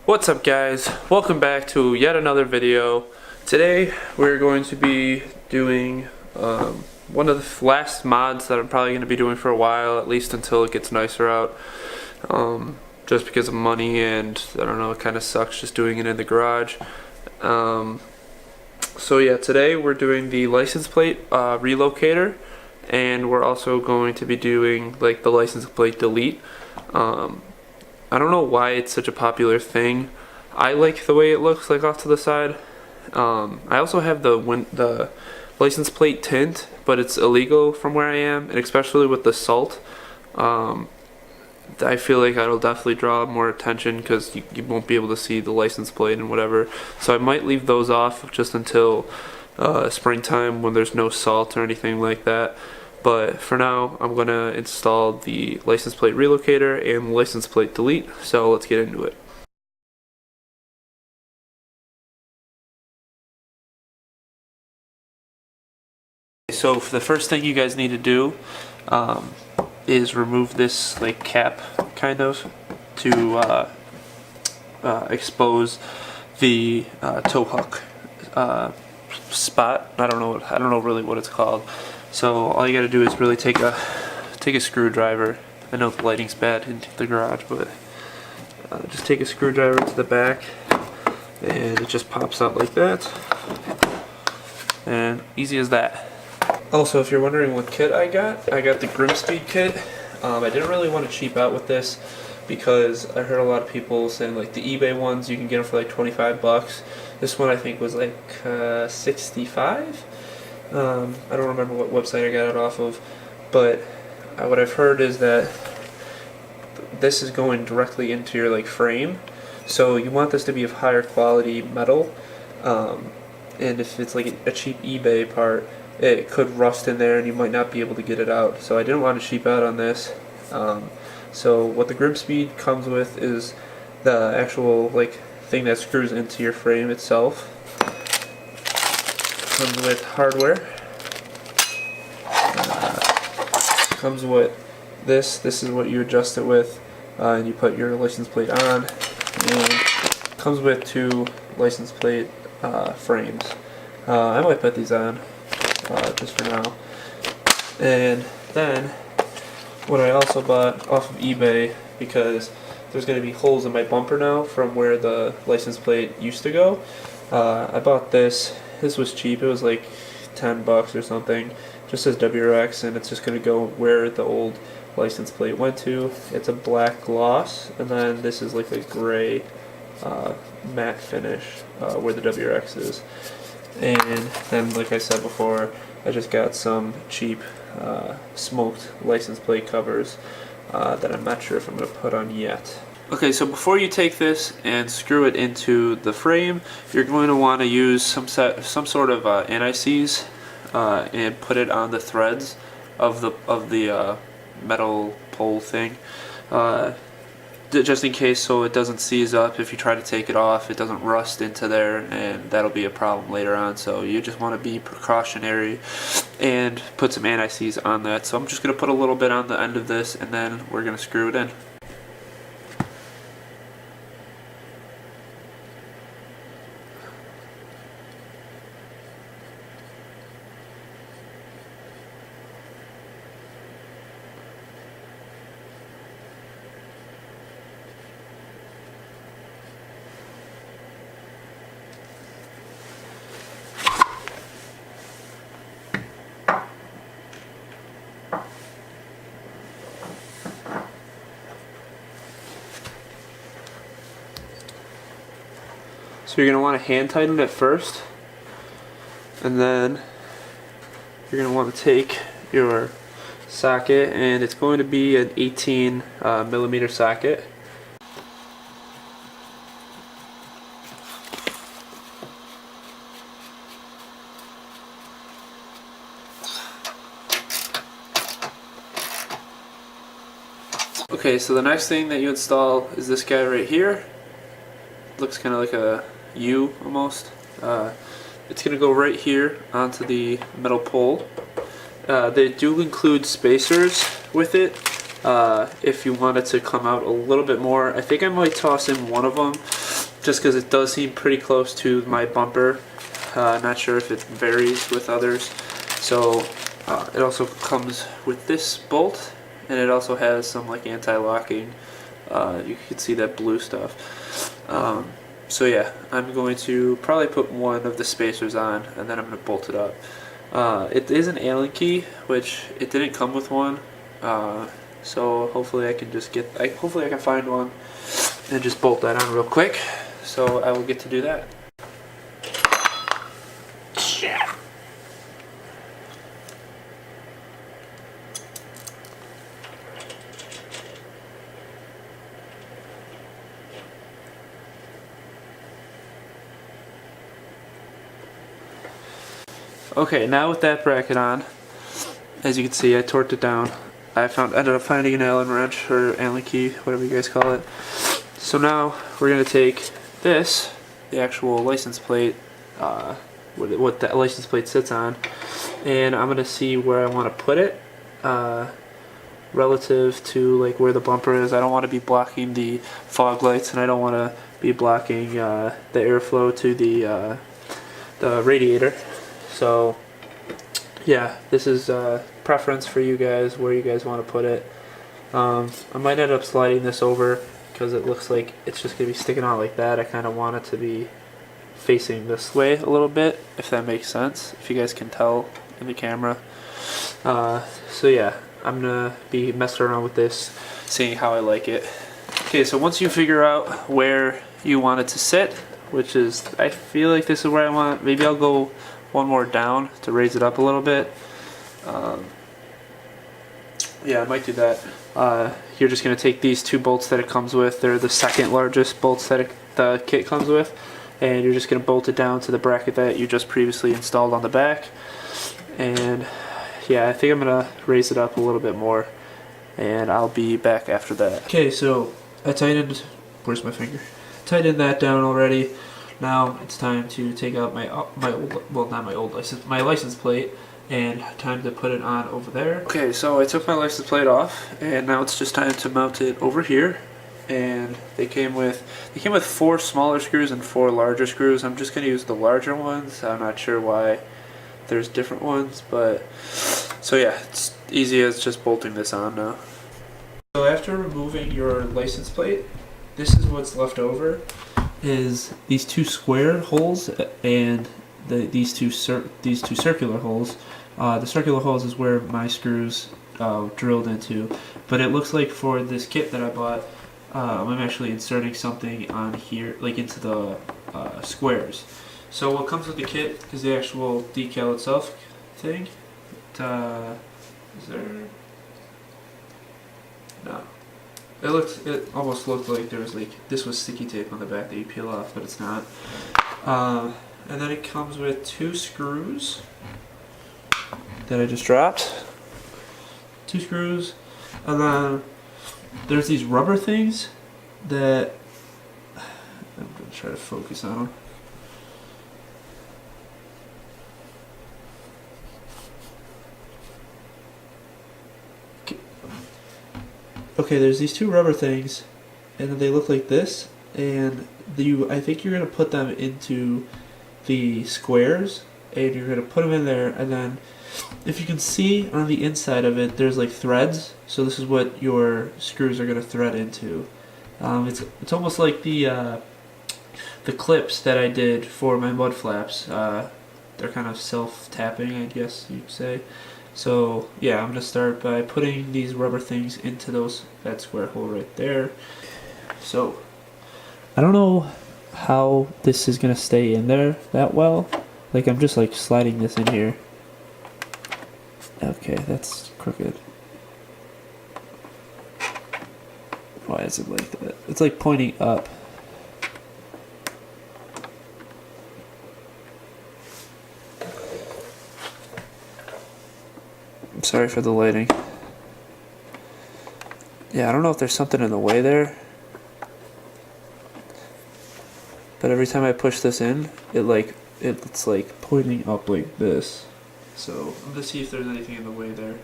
What's up, guys? Welcome back to yet another video. Today we're going to be doing one of the last mods that I'm probably going to be doing for a while, at least until it gets nicer out, just because of money, and I don't know, it kind of sucks just doing it in the garage. So yeah, today we're doing the license plate relocator, and we're also going to be doing like the license plate delete. I don't know why it's such a popular thing. I like the way it looks like off to the side. I also have the license plate tint, but it's illegal from where I am, and especially with the salt. I feel like that'll definitely draw more attention because you won't be able to see the license plate and whatever. So I might leave those off just until springtime when there's no salt or anything like that. But for now, I'm going to install the license plate relocator and license plate delete, so let's get into it. So the first thing you guys need to do is remove this like cap, kind of, to expose the tow hook spot. I don't know really what it's called. So all you gotta do is really take a screwdriver. I know the lighting's bad in the garage, but just take a screwdriver to the back, and it just pops out like that. And easy as that. Also, if you're wondering what kit I got the Grimmspeed kit. I didn't really want to cheap out with this because I heard a lot of people saying like the eBay ones you can get them for like 25 bucks. This one I think was like 65. I don't remember what website I got it off of, but what I've heard is that this is going directly into your like frame, so you want this to be of higher quality metal, and if it's like a cheap eBay part, it could rust in there and you might not be able to get it out. So I didn't want to cheap out on this. So what the Grimmspeed comes with is the actual like thing that screws into your frame itself. Comes with hardware. Comes with this. This is what you adjust it with, and you put your license plate on. And comes with two license plate frames. I might put these on just for now. And then what I also bought off of eBay, because there's going to be holes in my bumper now from where the license plate used to go. I bought this. This was cheap. It was like 10 bucks or something. Just says WRX, and it's just going to go where the old license plate went to. It's a black gloss, and then this is like a gray matte finish where the WRX is. And then, like I said before, I just got some cheap smoked license plate covers that I'm not sure if I'm going to put on yet. Okay, so before you take this and screw it into the frame, you're going to want to use some sort of anti-seize and put it on the threads of the metal pole thing, just in case, so it doesn't seize up. If you try to take it off, it doesn't rust into there, and that'll be a problem later on. So you just want to be precautionary and put some anti-seize on that. So I'm just going to put a little bit on the end of this, and then we're going to screw it in. So you're going to want to hand tighten it first, and then you're going to want to take your socket, and it's going to be an 18 millimeter socket. Okay, so the next thing that you install is this guy right here. Looks kind of like a U almost. It's going to go right here onto the metal pole. They do include spacers with it if you want it to come out a little bit more. I think I might toss in one of them just because it does seem pretty close to my bumper. Not sure if it varies with others. So it also comes with this bolt, and it also has some like anti-locking. You can see that blue stuff. So yeah, I'm going to probably put one of the spacers on, and then I'm going to bolt it up. It is an Allen key, which it didn't come with one. So hopefully I can just hopefully I can find one and just bolt that on real quick. So I will get to do that. Okay, now with that bracket on, as you can see, I torqued it down. I ended up finding an Allen wrench or Allen key, whatever you guys call it. So now we're gonna take this, the actual license plate, what that license plate sits on, and I'm gonna see where I want to put it relative to like where the bumper is. I don't want to be blocking the fog lights, and I don't want to be blocking the airflow to the radiator. So yeah, this is preference for you guys where you guys want to put it. I might end up sliding this over because it looks like it's just gonna be sticking out like that. I kind of want it to be facing this way a little bit, if that makes sense, if you guys can tell in the camera. So yeah, I'm gonna be messing around with this, seeing how I like it. Okay, so once you figure out where you want it to sit, which is, I feel like this is where I want, maybe I'll go one more down to raise it up a little bit. Yeah, I might do that. You're just going to take these two bolts that it comes with. They're the second largest bolts that the kit comes with, and you're just going to bolt it down to the bracket that you just previously installed on the back. And yeah, I think I'm going to raise it up a little bit more, and I'll be back after that. Okay, so I tightened, where's my finger? Tightened that down already. Now it's time to take out my old, well, not my old license, my license plate, and time to put it on over there. Okay, so I took my license plate off, and now it's just time to mount it over here. And they came with 4 smaller screws and 4 larger screws. I'm just gonna use the larger ones. I'm not sure why there's different ones, but so yeah, it's easy as just bolting this on now. So after removing your license plate, this is what's left over. Is these 2 square holes and these two circular holes. The circular holes is where my screws drilled into, but it looks like for this kit that I bought, I'm actually inserting something on here, like into the squares. So what comes with the kit is the actual decal itself thing. Is there? No. It almost looked like there was this was sticky tape on the back that you peel off, but it's not. And then it comes with 2 screws that I just dropped. 2 screws, and then there's these rubber things that I'm gonna try to focus on them. Okay, there's these 2 rubber things, and then they look like this, and I think you're going to put them into the squares, and you're going to put them in there, and then if you can see on the inside of it, there's like threads, so this is what your screws are going to thread into. It's almost like the clips that I did for my mud flaps. They're kind of self-tapping, I guess you'd say. So yeah, I'm gonna start by putting these rubber things into that square hole right there. So I don't know how this is gonna stay in there that well. Like, I'm just like sliding this in here. Okay, that's crooked. Why is it like that? It's like pointing up. I'm sorry for the lighting. Yeah, I don't know if there's something in the way there, but every time I push this in, it's like pointing up like this. So I'm gonna see if there's anything in the way there.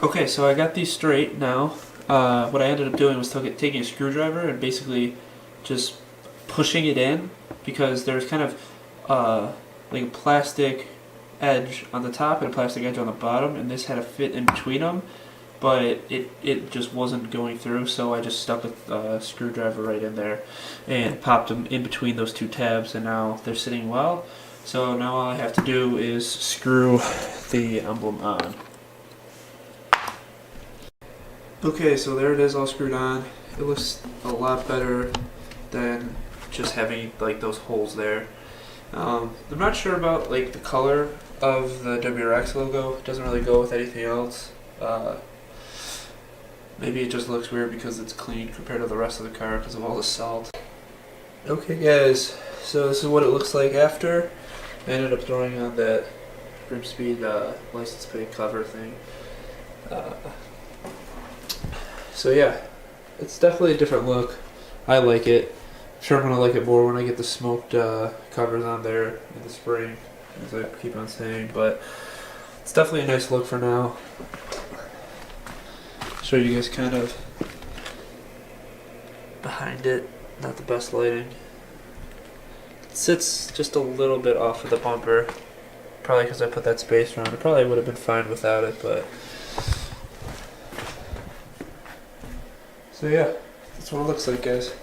Okay, so I got these straight now. What I ended up doing was taking a screwdriver and basically just pushing it in because there's kind of like a plastic edge on the top and a plastic edge on the bottom, and this had a fit in between them, but it just wasn't going through, so I just stuck a screwdriver right in there and popped them in between those two tabs, and now they're sitting well. So now all I have to do is screw the emblem on. Okay, so there it is, all screwed on. It looks a lot better than just having like those holes there. I'm not sure about like the color of the WRX logo. It doesn't really go with anything else. Maybe it just looks weird because it's clean compared to the rest of the car because of all the salt. Okay guys, so this is what it looks like after. I ended up throwing on that Grimmspeed license plate cover thing. So yeah, it's definitely a different look. I like it. I'm sure I'm going to like it more when I get the smoked covers on there in the spring, as I keep on saying, but it's definitely a nice look for now. Show you guys kind of behind it, not the best lighting. It sits just a little bit off of the bumper, probably because I put that spacer on. It probably would have been fine without it, but so yeah, that's what it looks like, guys.